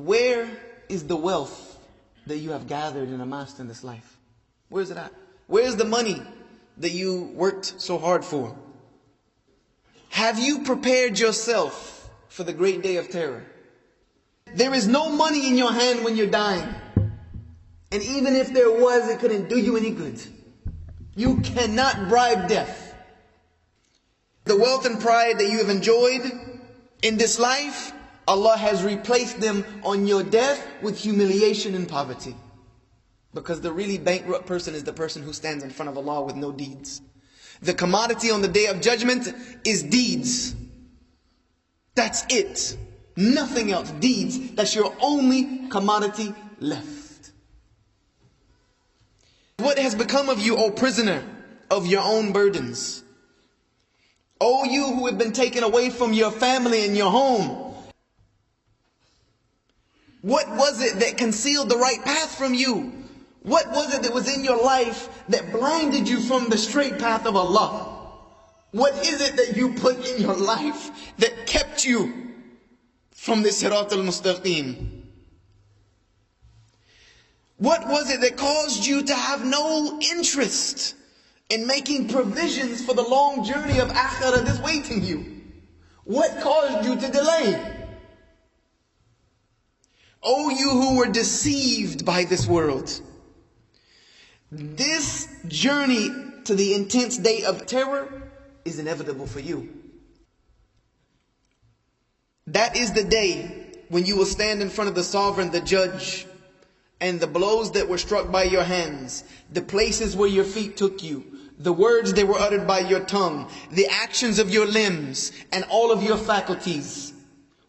Where is the wealth that you have gathered and amassed in this life? Where is it at? Where is the money that you worked so hard for? Have you prepared yourself for the great day of terror? There is no money in your hand when you're dying. And even if there was, it couldn't do you any good. You cannot bribe death. The wealth and pride that you have enjoyed in this life, Allah has replaced them on your death with humiliation and poverty. Because the really bankrupt person is the person who stands in front of Allah with no deeds. The commodity on the day of judgment is deeds. That's it. Nothing else. Deeds. That's your only commodity left. What has become of you, O prisoner, of your own burdens? O you who have been taken away from your family and your home. What was it that concealed the right path from you? What was it that was in your life that blinded you from the straight path of Allah? What is it that you put in your life that kept you from the Sirat al-Mustaqim? What was it that caused you to have no interest in making provisions for the long journey of Akhirah that's waiting you? What caused you to delay? O you who were deceived by this world. This journey to the intense day of terror is inevitable for you. That is the day when you will stand in front of the sovereign, the judge, and the blows that were struck by your hands, the places where your feet took you, the words that were uttered by your tongue, the actions of your limbs, and all of your faculties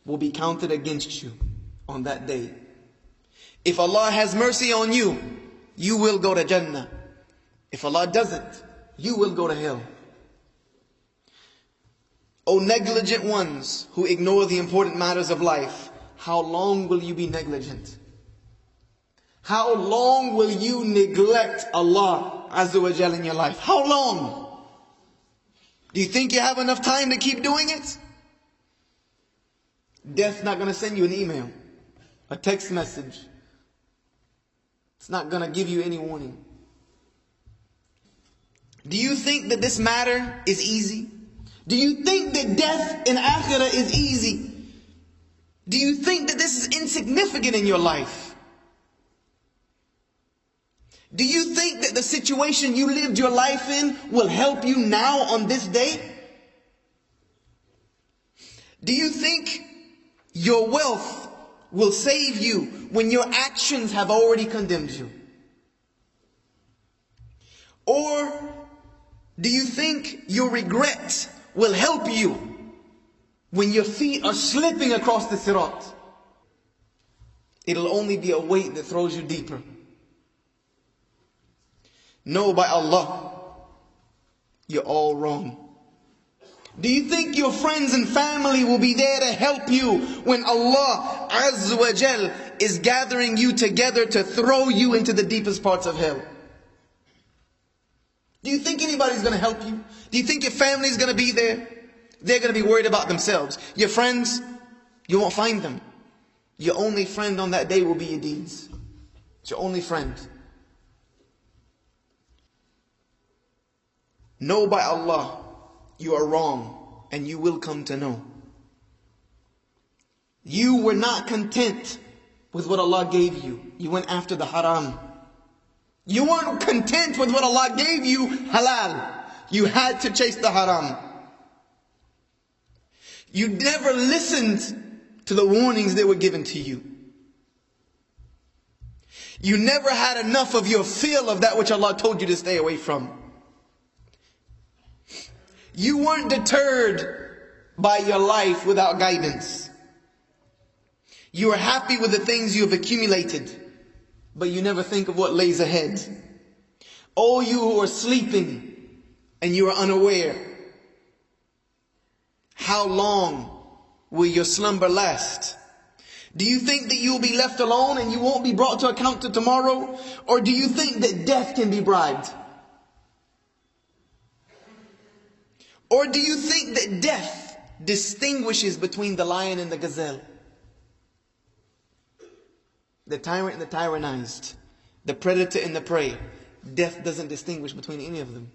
will be counted against you on that day. If Allah has mercy on you, you will go to Jannah. If Allah doesn't, you will go to hell. O negligent ones who ignore the important matters of life, how long will you be negligent? How long will you neglect Allah Azza wa Jal in your life? How long? Do you think you have enough time to keep doing it? Death's not going to send you an email, a text message. It's not going to give you any warning. Do you think that this matter is easy? Do you think that death in Akhirah is easy? Do you think that this is insignificant in your life? Do you think that the situation you lived your life in will help you now on this day? Do you think your wealth will save you when your actions have already condemned you? Or do you think your regret will help you when your feet are slipping across the sirat? It'll only be a weight that throws you deeper. No, by Allah, you're all wrong. Do you think your friends and family will be there to help you when Allah Azza wa Jal is gathering you together to throw you into the deepest parts of hell? Do you think anybody's going to help you? Do you think your family's going to be there? They're going to be worried about themselves. Your friends, you won't find them. Your only friend on that day will be your deeds. It's your only friend. Know by Allah, you are wrong, and you will come to know. You were not content with what Allah gave you. You went after the haram. You weren't content with what Allah gave you, halal. You had to chase the haram. You never listened to the warnings that were given to you. You never had enough of your fill of that which Allah told you to stay away from. You weren't deterred by your life without guidance. You are happy with the things you have accumulated, but you never think of what lays ahead. Oh, you who are sleeping and you are unaware, how long will your slumber last? Do you think that you will be left alone and you won't be brought to account to tomorrow? Or do you think that death can be bribed? Or do you think that death distinguishes between the lion and the gazelle? the tyrant and the tyrannized, the predator and the prey. Death doesn't distinguish between any of them.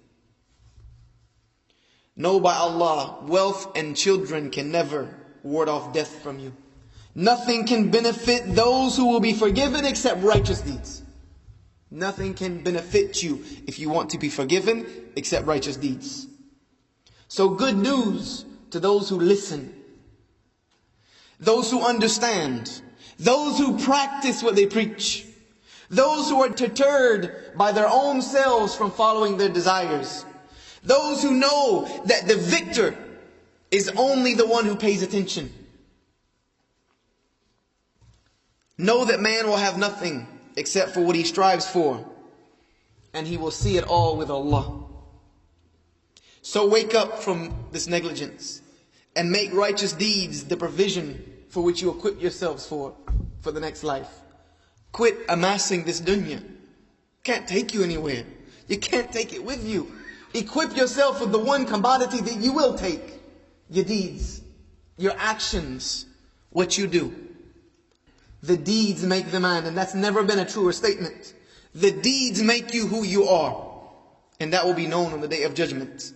Know by Allah, wealth and children can never ward off death from you. Nothing can benefit those who will be forgiven except righteous deeds. Nothing can benefit you if you want to be forgiven except righteous deeds. So good news to those who listen, those who understand, those who practice what they preach, those who are deterred by their own selves from following their desires, those who know that the victor is only the one who pays attention. Know that man will have nothing except for what he strives for, and he will see it all with Allah. So wake up from this negligence and make righteous deeds the provision for which you equip yourselves for the next life. Quit amassing this dunya. Can't take you anywhere. You can't take it with you. Equip yourself with the one commodity that you will take: your deeds, your actions, what you do. The deeds make the man, and that's never been a truer statement. The deeds make you who you are, and that will be known on the Day of Judgment.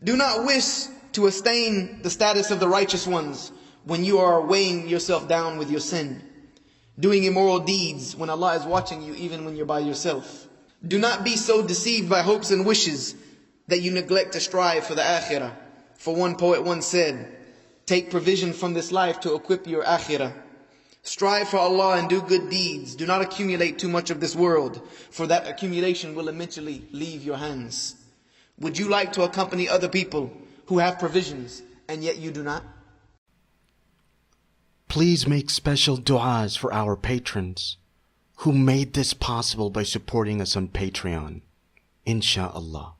Do not wish to attain the status of the righteous ones when you are weighing yourself down with your sin, doing immoral deeds when Allah is watching you, even when you're by yourself. Do not be so deceived by hopes and wishes that you neglect to strive for the akhirah. For one poet once said, take provision from this life to equip your akhirah. Strive for Allah and do good deeds. Do not accumulate too much of this world, for that accumulation will eventually leave your hands. Would you like to accompany other people who have provisions and yet you do not? Please make special du'as for our patrons who made this possible by supporting us on Patreon. Insha'Allah.